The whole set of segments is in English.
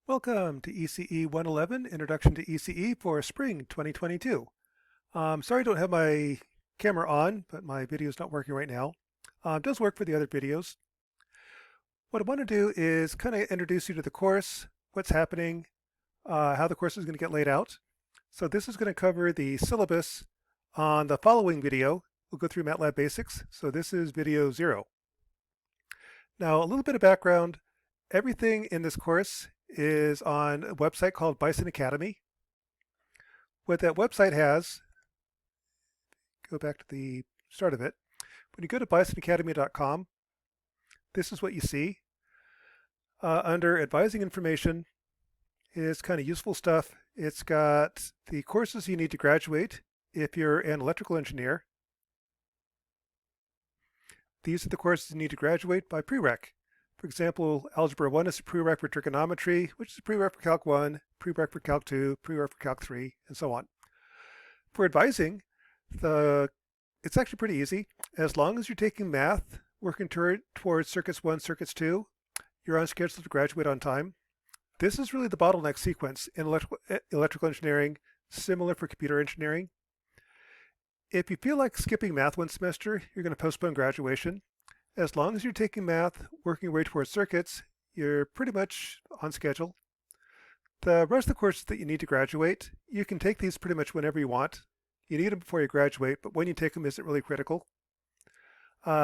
Welcome to ECE 111, Introduction to ECE for Spring 2022. Sorry I don't have my camera on, but my video is not working right now. It does work for the other videos. What I want to do is kind of introduce you to the course, what's happening, how the course is going to get laid out. So this is going to cover the syllabus on the following video. We'll go through MATLAB Basics. So this is video 0. Now a little bit of background. Everything in this course is on a website called Bison Academy. What that website has, go back to the start of it. When you go to bisonacademy.com, this is what you see. Under advising information is kind of useful stuff. It's got the courses you need to graduate if you're an electrical engineer. These are the courses you need to graduate by prereq. For example, Algebra 1 is a prereq for trigonometry, which is a prereq for Calc 1, prereq for Calc 2, prereq for Calc 3, and so on. For advising, it's actually pretty easy. As long as you're taking math, working towards Circuits 1, Circuits 2, you're on schedule to graduate on time. This is really the bottleneck sequence in electrical engineering, similar for computer engineering. If you feel like skipping math one semester, you're going to postpone graduation. As long as you're taking math, working your way towards circuits, you're pretty much on schedule. The rest of the courses that you need to graduate, you can take these pretty much whenever you want. You need them before you graduate, but when you take them isn't really critical.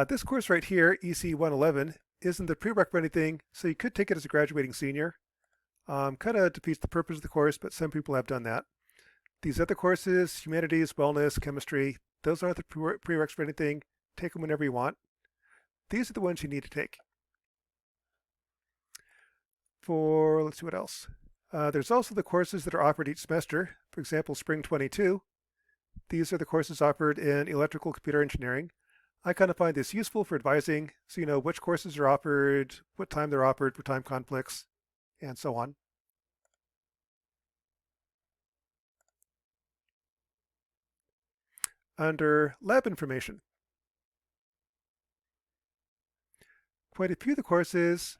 This course right here, ECE 111, isn't the prereq for anything, so you could take it as a graduating senior. Kind of defeats the purpose of the course, but some people have done that. These other courses, humanities, wellness, chemistry, those aren't the prereqs for anything. Take them whenever you want. These are the ones you need to take. Let's see what else. There's also the courses that are offered each semester. For example, Spring 22. These are the courses offered in electrical computer engineering. I kind of find this useful for advising, so you know which courses are offered, what time they're offered for time conflicts, and so on. Under lab information, quite a few of the courses,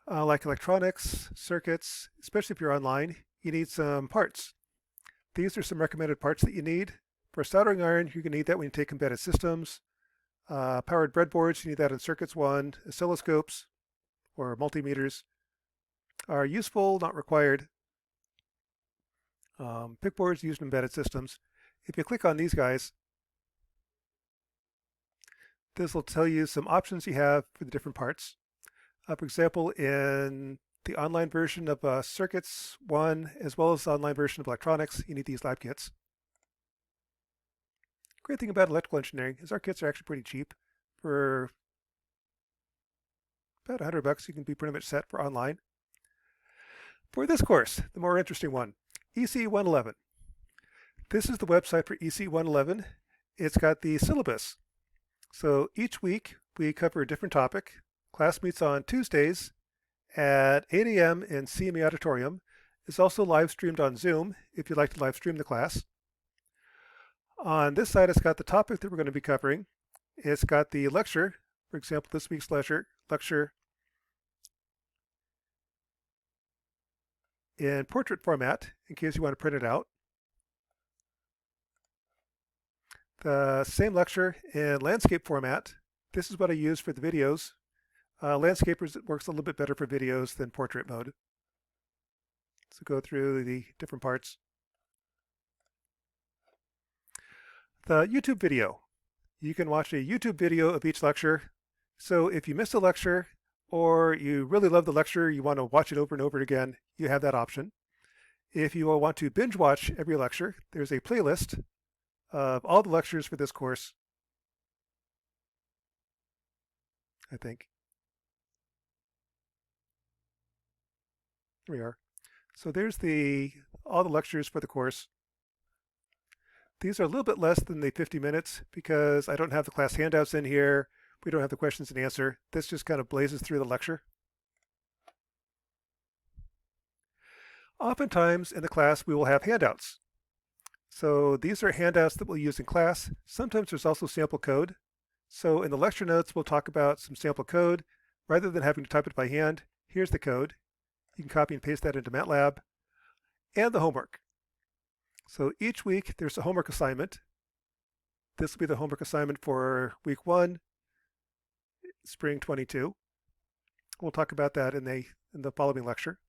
like electronics, circuits, especially if you're online, you need some parts. These are some recommended parts that you need. For a soldering iron, you're going to need that when you take embedded systems. Powered breadboards, you need that in Circuits 1. Oscilloscopes, or multimeters, are useful, not required. PIC boards used in embedded systems. If you click on these guys, this will tell you some options you have for the different parts. For example, in the online version of Circuits 1, as well as the online version of electronics, you need these lab kits. Great thing about electrical engineering is our kits are actually pretty cheap. For about $100, you can be pretty much set for online. For this course, the more interesting one, ECE 111. This is the website for ECE 111. It's got the syllabus. So each week we cover a different topic. Class meets on Tuesdays at 8 a.m. in CME Auditorium. It's also live streamed on Zoom if you'd like to live stream the class. On this side, it's got the topic that we're going to be covering. It's got the lecture. For example, this week's lecture in portrait format in case you want to print it out. The same lecture in landscape format. This is what I use for the videos. Landscapers, it works a little bit better for videos than portrait mode. So go through the different parts. The YouTube video. You can watch a YouTube video of each lecture. So if you miss a lecture or you really love the lecture, you want to watch it over and over again, you have that option. If you want to binge watch every lecture, there's a playlist of all the lectures for this course, I think. Here we are. So there's all the lectures for the course. These are a little bit less than the 50 minutes because I don't have the class handouts in here. We don't have the questions and answer. This just kind of blazes through the lecture. Oftentimes in the class we will have handouts. So these are handouts that we'll use in class. Sometimes there's also sample code. So in the lecture notes, we'll talk about some sample code. Rather than having to type it by hand, here's the code. You can copy and paste that into MATLAB, and the homework. So each week there's a homework assignment. This will be the homework assignment for week 1, spring 22. We'll talk about that in the following lecture.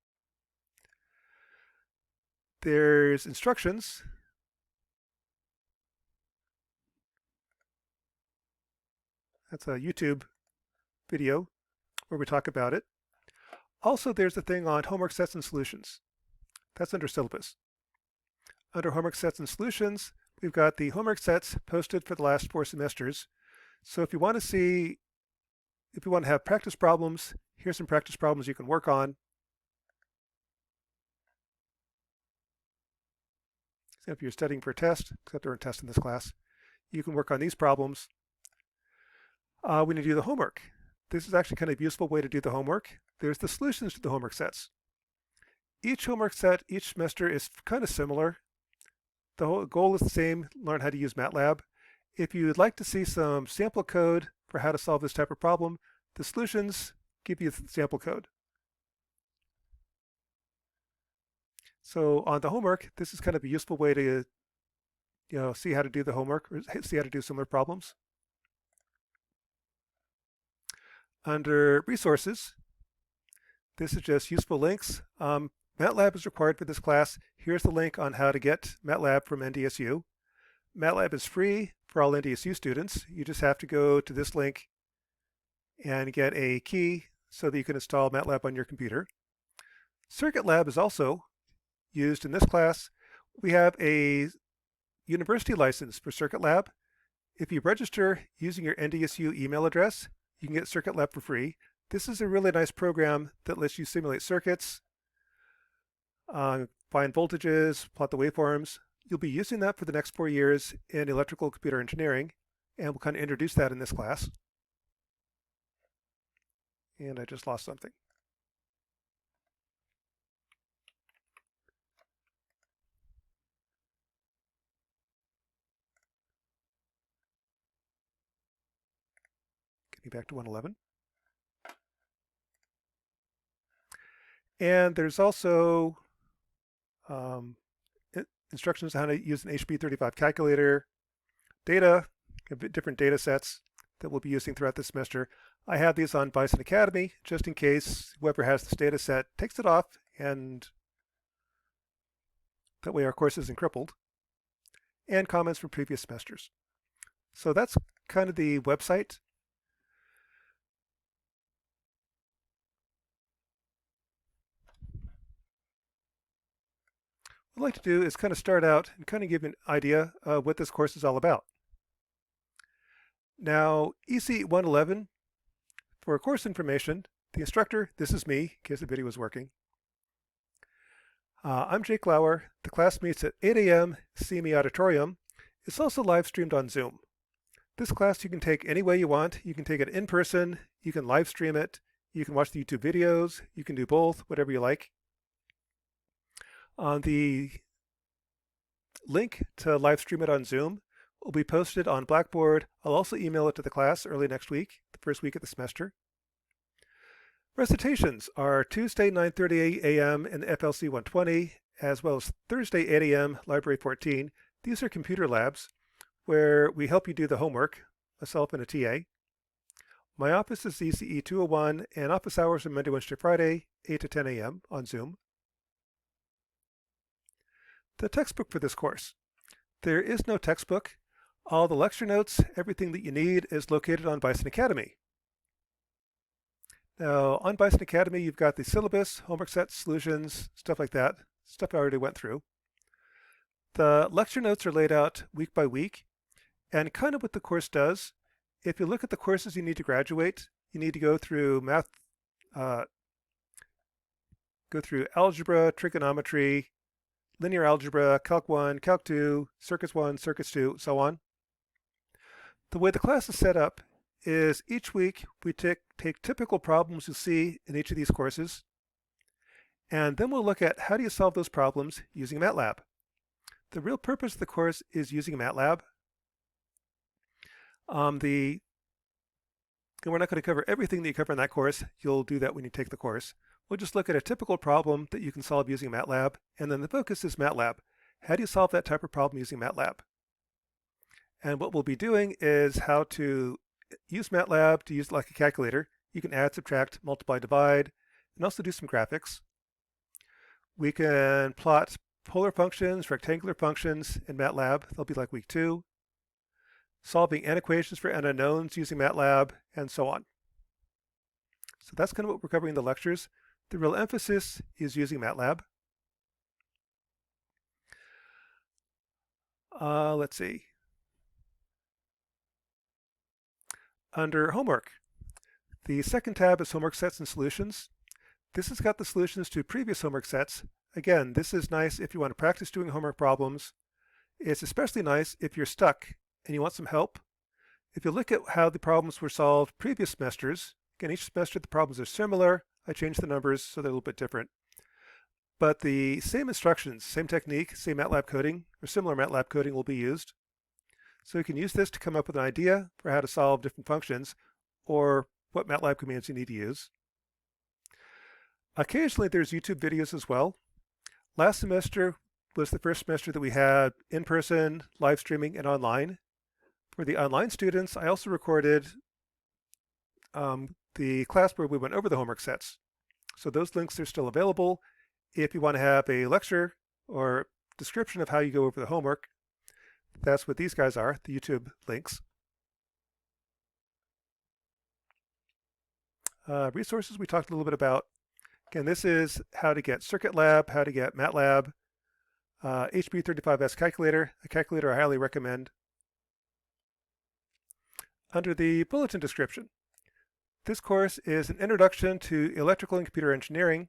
There's instructions. That's a YouTube video where we talk about it. Also, there's a thing on homework sets and solutions. That's under syllabus. Under homework sets and solutions, we've got the homework sets posted for the last 4 semesters. So if you want to have practice problems, here's some practice problems you can work on. So if you're studying for a test, except there are tests in this class, you can work on these problems. When you do the homework, this is actually kind of a useful way to do the homework. There's the solutions to the homework sets. Each homework set each semester is kind of similar. The whole goal is the same, learn how to use MATLAB. If you'd like to see some sample code for how to solve this type of problem, the solutions give you the sample code. So on the homework, this is kind of a useful way to see how to do the homework or see how to do similar problems. Under resources, this is just useful links. MATLAB is required for this class. Here's the link on how to get MATLAB from NDSU. MATLAB is free for all NDSU students. You just have to go to this link and get a key so that you can install MATLAB on your computer. CircuitLab is also used in this class. We have a university license for CircuitLab. If you register using your NDSU email address, you can get CircuitLab for free. This is a really nice program that lets you simulate circuits, find voltages, plot the waveforms. You'll be using that for the next 4 years in electrical computer engineering, and we'll kind of introduce that in this class. And I just lost something. Getting back to 111. And there's also instructions on how to use an HB35 calculator, different data sets that we'll be using throughout this semester. I have these on Bison Academy just in case whoever has this data set takes it off, and that way our course isn't crippled, and comments from previous semesters. So that's kind of the website. What I'd like to do is kind of start out and kind of give an idea of what this course is all about. Now, ECE 111, for course information, the instructor, this is me, in case the video was working. I'm Jake Lauer. The class meets at 8 a.m. CME Auditorium. It's also live streamed on Zoom. This class you can take any way you want. You can take it in person, you can live stream it, you can watch the YouTube videos, you can do both, whatever you like. The link to live stream it on Zoom will be posted on Blackboard. I'll also email it to the class early next week, the first week of the semester. Recitations are Tuesday 9:30 a.m. in the FLC 120, as well as Thursday 8 a.m. Library 14. These are computer labs where we help you do the homework, myself and a TA. My office is ECE 201, and office hours are Monday, Wednesday, Friday, 8 to 10 a.m. on Zoom. The textbook for this course. There is no textbook. All the lecture notes, everything that you need is located on Bison Academy. Now, on Bison Academy, you've got the syllabus, homework sets, solutions, stuff like that, stuff I already went through. The lecture notes are laid out week by week, and kind of what the course does, if you look at the courses you need to graduate, you need to go through math, go through algebra, trigonometry, linear algebra, Calc 1, Calc 2, Circuits 1, Circuits 2, so on. The way the class is set up is each week we take typical problems you see in each of these courses, and then we'll look at how do you solve those problems using MATLAB. The real purpose of the course is using MATLAB. And we're not going to cover everything that you cover in that course. You'll do that when you take the course. we'll just look at a typical problem that you can solve using MATLAB, and then the focus is MATLAB. How do you solve that type of problem using MATLAB? And what we'll be doing is how to use MATLAB to use it like a calculator. You can add, subtract, multiply, divide, and also do some graphics. We can plot polar functions, rectangular functions in MATLAB. They'll be like week 2. Solving n equations for n unknowns using MATLAB, and so on. So that's kind of what we're covering in the lectures. The real emphasis is using MATLAB. Let's see. Under homework, the second tab is homework sets and solutions. This has got the solutions to previous homework sets. Again, this is nice if you want to practice doing homework problems. It's especially nice if you're stuck and you want some help. If you look at how the problems were solved previous semesters, again, each semester the problems are similar. I changed the numbers so they're a little bit different. But the same instructions, same technique, same MATLAB coding, or similar MATLAB coding will be used. So you can use this to come up with an idea for how to solve different functions or what MATLAB commands you need to use. Occasionally there's YouTube videos as well. Last semester was the first semester that we had in-person, live streaming, and online. For the online students, I also recorded the class where we went over the homework sets. So those links are still available. If you want to have a lecture or description of how you go over the homework, that's what these guys are, the YouTube links. Resources we talked a little bit about. Again, this is how to get CircuitLab, how to get MATLAB, HB35S calculator, a calculator I highly recommend. Under the bulletin description, this course is an introduction to electrical and computer engineering,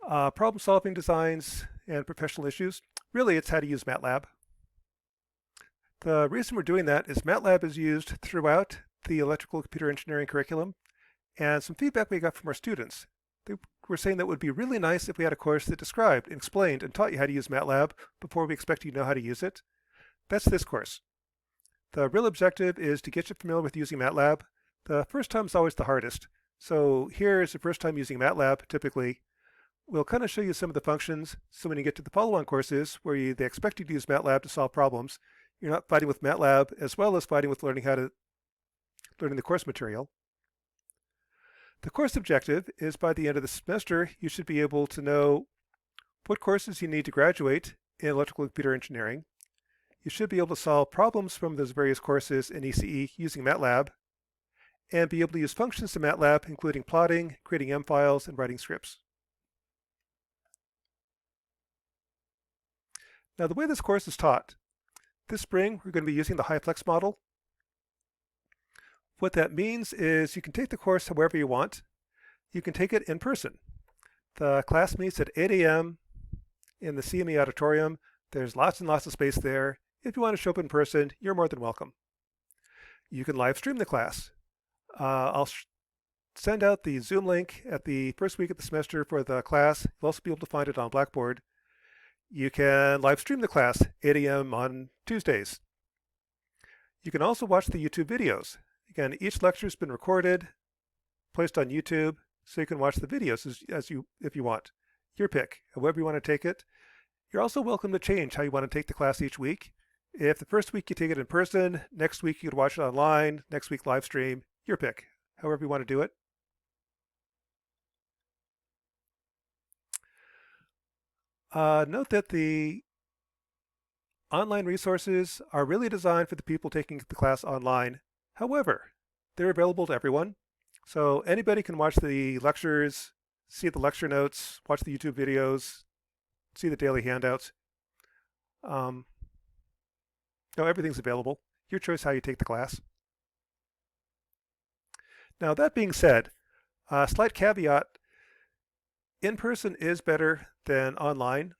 problem solving designs, and professional issues. Really, it's how to use MATLAB. The reason we're doing that is MATLAB is used throughout the electrical computer engineering curriculum, and some feedback we got from our students. They were saying that it would be really nice if we had a course that described, explained, and taught you how to use MATLAB before we expect you to know how to use it. That's this course. The real objective is to get you familiar with using MATLAB. The first time is always the hardest. So here is the first time using MATLAB, typically. We'll kind of show you some of the functions, so when you get to the follow-on courses where they expect you to use MATLAB to solve problems, you're not fighting with MATLAB as well as fighting with learning the course material. The course objective is by the end of the semester, you should be able to know what courses you need to graduate in electrical and computer engineering. You should be able to solve problems from those various courses in ECE using MATLAB, and be able to use functions in MATLAB, including plotting, creating M files, and writing scripts. Now, the way this course is taught, this spring we're going to be using the HighFlex model. What that means is you can take the course however you want. You can take it in person. The class meets at 8 a.m. in the CME auditorium. There's lots and lots of space there. If you want to show up in person, you're more than welcome. You can live stream the class. I'll send out the Zoom link at the first week of the semester for the class. You'll also be able to find it on Blackboard. You can live stream the class 8 a.m. on Tuesdays. You can also watch the YouTube videos. Again, each lecture has been recorded, placed on YouTube, so you can watch the videos if you want. Your pick, however you want to take it. You're also welcome to change how you want to take the class each week. If the first week you take it in person, next week you could watch it online, next week live stream, your pick, however you want to do it. Note that the online resources are really designed for the people taking the class online. However, they're available to everyone. So anybody can watch the lectures, see the lecture notes, watch the YouTube videos, see the daily handouts. No, everything's available. Your choice how you take the class. Now, that being said, slight caveat, in-person is better than online.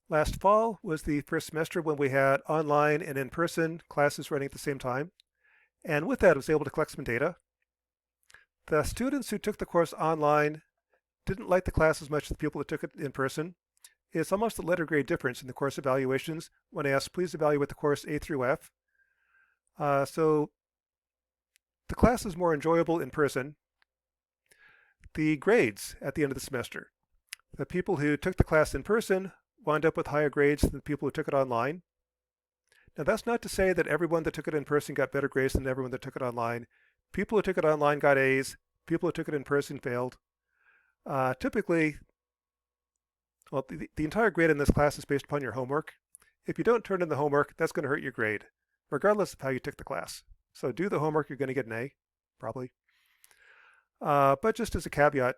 Last fall was the first semester when we had online and in-person classes running at the same time. And with that, I was able to collect some data. The students who took the course online didn't like the class as much as the people that took it in person. It's almost a letter grade difference in the course evaluations when I asked, please evaluate the course A through F. So the class is more enjoyable in person. the grades at the end of the semester. The people who took the class in person wound up with higher grades than the people who took it online. Now that's not to say that everyone that took it in person got better grades than everyone that took it online. People who took it online got A's. People who took it in person failed. Typically, well, the entire grade in this class is based upon your homework. If you don't turn in the homework, that's going to hurt your grade, regardless of how you took the class. So do the homework, you're going to get an A, probably. But just as a caveat,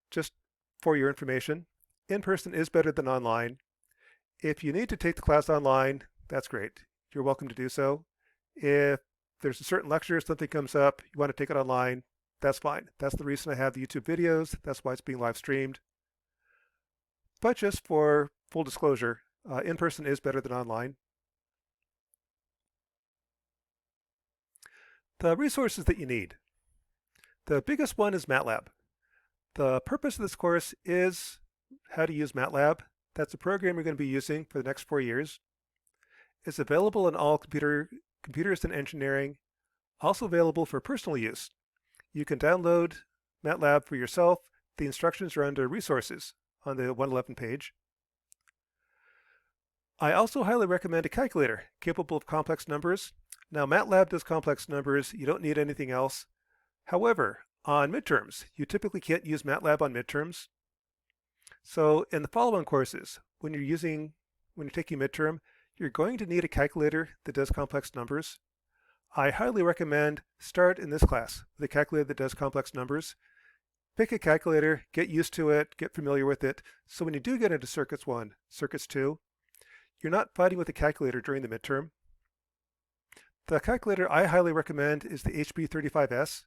just for your information, in-person is better than online. If you need to take the class online, that's great. You're welcome to do so. If there's a certain lecture, something comes up, you want to take it online, that's fine. That's the reason I have the YouTube videos. That's why it's being live streamed. But just for full disclosure, in-person is better than online. The resources that you need. The biggest one is MATLAB. The purpose of this course is how to use MATLAB. That's a program you're going to be using for the next 4 years. It's available in all computers and engineering, also available for personal use. You can download MATLAB for yourself. The instructions are under Resources on the 111 page. I also highly recommend a calculator capable of complex numbers. Now MATLAB does complex numbers. You don't need anything else. However, on midterms, you typically can't use MATLAB on midterms. So in the follow-on courses, when you're taking midterm, you're going to need a calculator that does complex numbers. I highly recommend start in this class with a calculator that does complex numbers. Pick a calculator, get used to it, get familiar with it, so when you do get into Circuits 1, Circuits 2, you're not fighting with the calculator during the midterm. The calculator I highly recommend is the HB35S.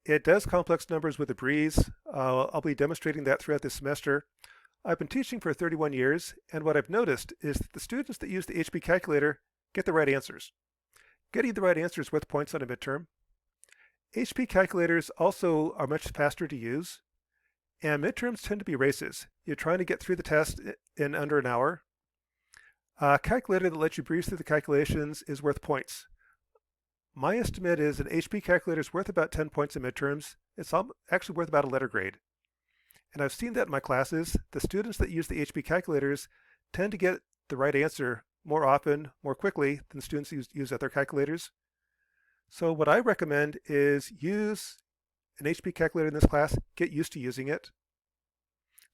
It does complex numbers with a breeze. I'll be demonstrating that throughout this semester. I've been teaching for 31 years, and what I've noticed is that the students that use the HB calculator get the right answers. Getting the right answer is worth points on a midterm. HP calculators also are much faster to use, and midterms tend to be races. You're trying to get through the test in under an hour. A calculator that lets you breeze through the calculations is worth points. My estimate is an HP calculator is worth about 10 points in midterms. It's actually worth about a letter grade. And I've seen that in my classes. The students that use the HP calculators tend to get the right answer more often, more quickly than students who use other calculators. So what I recommend is use an HP calculator in this class, get used to using it,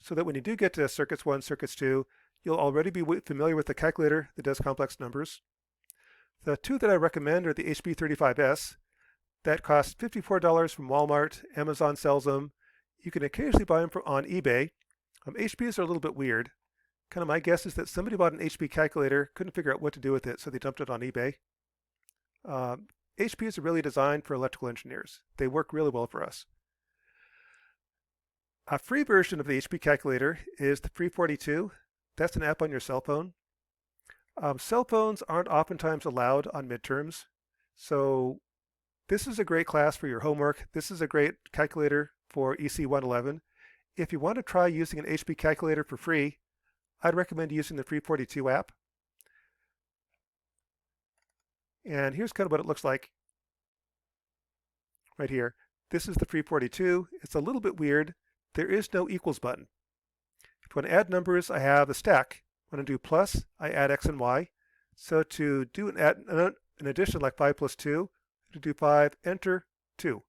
so that when you do get to Circuits 1, Circuits 2, you'll already be familiar with the calculator that does complex numbers. The two that I recommend are the HB35S. That costs $54 from Walmart. Amazon sells them. You can occasionally buy them on eBay. HBs are a little bit weird. Kind of my guess is that somebody bought an HP calculator, couldn't figure out what to do with it, so they dumped it on eBay. HPs are really designed for electrical engineers. They work really well for us. A free version of the HP calculator is the Free 42. That's an app on your cell phone. Cell phones aren't oftentimes allowed on midterms, so this is a great class for your homework. This is a great calculator for ECE 111. If you want to try using an HP calculator for free, I'd recommend using the Free 42 app. And here's kind of what it looks like right here. This is the Free 42. It's a little bit weird. There is no equals button. If you want to add numbers, I have a stack. When I do plus, I add x and y. So to do an addition like 5 plus 2, to do 5, enter 2.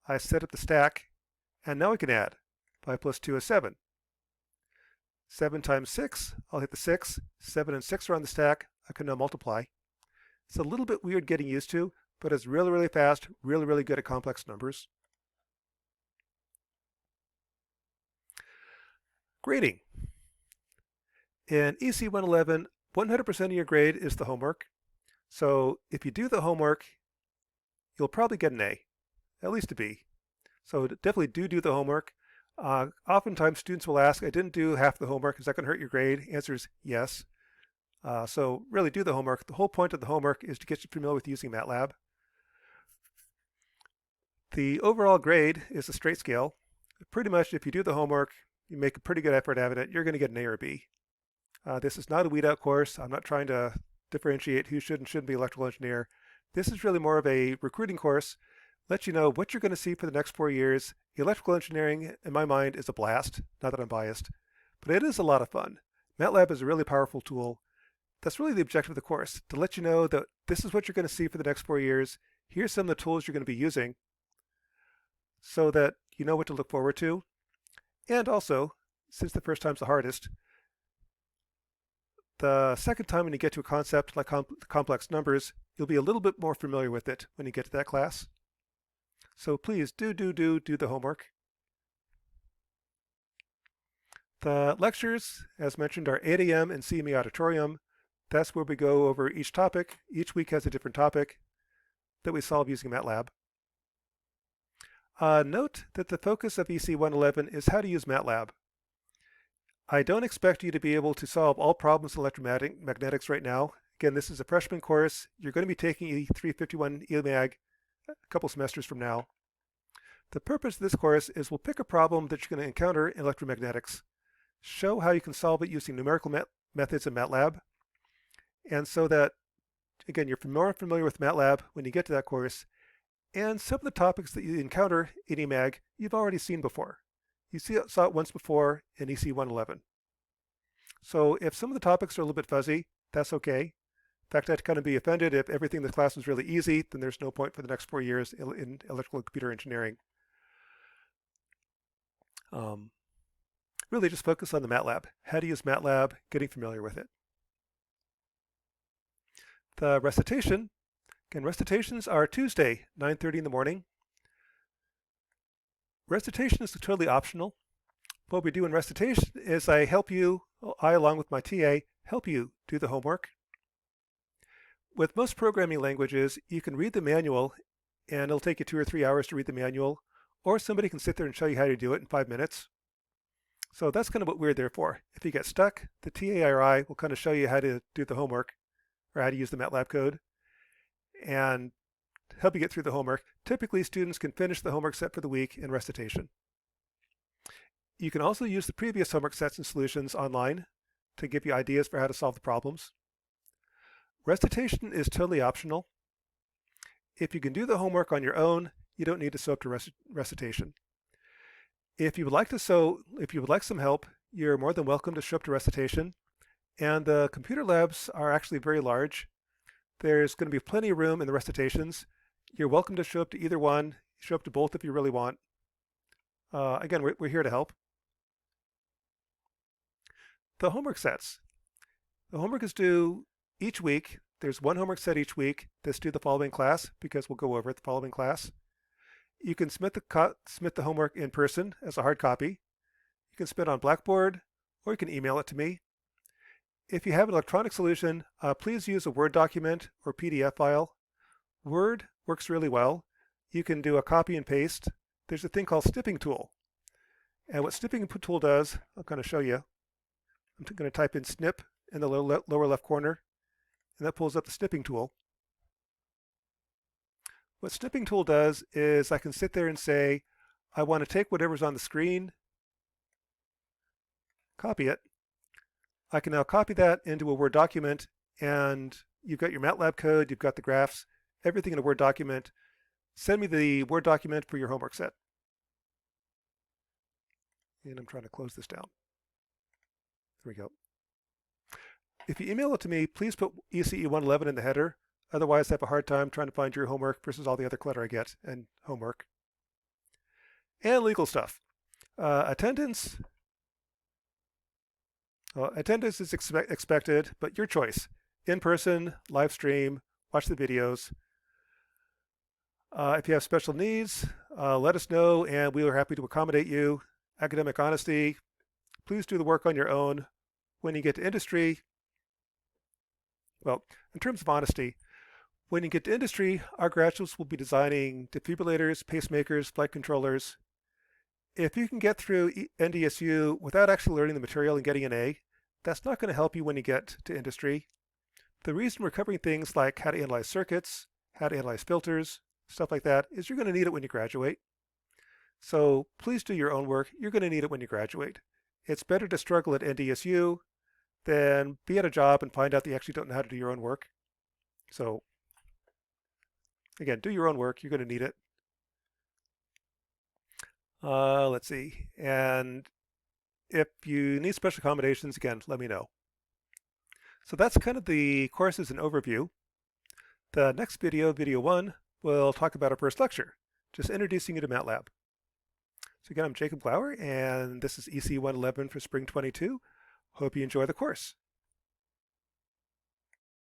I set up the stack, and now I can add. 5 plus 2 is 7. 7 times 6, I'll hit the 6. 7 and 6 are on the stack. I can now multiply. It's a little bit weird getting used to, but it's really, really fast, really, really good at complex numbers. Grading. In ECE 111, 100% of your grade is the homework. So if you do the homework, you'll probably get an A, at least a B. So definitely do the homework. Oftentimes students will ask, I didn't do half the homework, is that going to hurt your grade? Answer is yes. So really do the homework. The whole point of the homework is to get you familiar with using MATLAB. The overall grade is a straight scale. Pretty much if you do the homework, you make a pretty good effort at it, you're going to get an A or B. This is not a weed out course. I'm not trying to differentiate who should and shouldn't be an electrical engineer. This is really more of a recruiting course Let you know what you're going to see for the next 4 years. Electrical engineering, in my mind, is a blast, not that I'm biased, but it is a lot of fun. MATLAB is a really powerful tool. That's really the objective of the course, to let you know that this is what you're going to see for the next 4 years. Here's some of the tools you're going to be using so that you know what to look forward to. And also, since the first time's the hardest, the second time when you get to a concept like complex numbers, you'll be a little bit more familiar with it when you get to that class. So please do the homework. The lectures, as mentioned, are 8 a.m. in CME Auditorium. That's where we go over each topic. Each week has a different topic that we solve using MATLAB. Note that the focus of ECE 111 is how to use MATLAB. I don't expect you to be able to solve all problems in electromagnetics right now. Again, this is a freshman course. You're going to be taking E351 EMAG a couple semesters from now. The purpose of this course is we'll pick a problem that you're going to encounter in electromagnetics, show how you can solve it using numerical methods in MATLAB, and so that, again, you're more familiar with MATLAB when you get to that course, and some of the topics that you encounter in EMAG you've already seen before. You saw it once before in ECE 111. So if some of the topics are a little bit fuzzy, that's okay. In fact, I'd kind of be offended if everything in the class was really easy, then there's no point for the next 4 years in electrical and computer engineering. Really just focus on the MATLAB, how to use MATLAB, getting familiar with it. The recitation, again, recitations are Tuesday, 9:30 in the morning. Recitation is totally optional. What we do in recitation is I along with my TA, help you do the homework. With most programming languages, you can read the manual and it'll take you 2 or 3 hours to read the manual, or somebody can sit there and show you how to do it in 5 minutes. So that's kind of what we're there for. If you get stuck, the TA or I will kind of show you how to do the homework or how to use the MATLAB code and help you get through the homework. Typically, students can finish the homework set for the week in recitation. You can also use the previous homework sets and solutions online to give you ideas for how to solve the problems. Recitation is totally optional. If you can do the homework on your own, you don't need to show up to recitation. If you would like some help, you're more than welcome to show up to recitation. And the computer labs are actually very large. There's going to be plenty of room in the recitations. You're welcome to show up to either one. Show up to both if you really want. Again, we're here to help. The homework sets. The homework is due each week. There's one homework set each week that's due the following class because we'll go over it the following class. You can submit the homework in person as a hard copy. You can submit on Blackboard, or you can email it to me. If you have an electronic solution, please use a Word document or PDF file. Word works really well. You can do a copy and paste. There's a thing called snipping tool. And what snipping tool does, I'll kind of show you. I'm going to type in snip in the lower left corner, and that pulls up the snipping tool. What snipping tool does is I can sit there and say, I want to take whatever's on the screen, copy it. I can now copy that into a Word document, and you've got your MATLAB code, you've got the graphs, everything in a Word document. Send me the Word document for your homework set. And I'm trying to close this down. There we go. If you email it to me, please put ECE 111 in the header. Otherwise, I have a hard time trying to find your homework versus all the other clutter I get and homework. And legal stuff. Attendance. Attendance is expected, but your choice. In person, live stream, watch the videos. If you have special needs, let us know and we are happy to accommodate you. Academic honesty. Please do the work on your own. When you get to industry, well, in terms of honesty, when you get to industry, our graduates will be designing defibrillators, pacemakers, flight controllers. If you can get through NDSU without actually learning the material and getting an A, that's not going to help you when you get to industry. The reason we're covering things like how to analyze circuits, how to analyze filters, stuff like that, is you're going to need it when you graduate. So please do your own work. You're going to need it when you graduate. It's better to struggle at NDSU than be at a job and find out that you actually don't know how to do your own work. So again, do your own work. You're going to need it. Let's see. And if you need special accommodations, again, let me know. So that's kind of the course as an overview. The next video, video 1, will talk about our first lecture, just introducing you to MATLAB. So again, I'm Jacob Glauer, and this is ECE 111 for Spring 22. Hope you enjoy the course.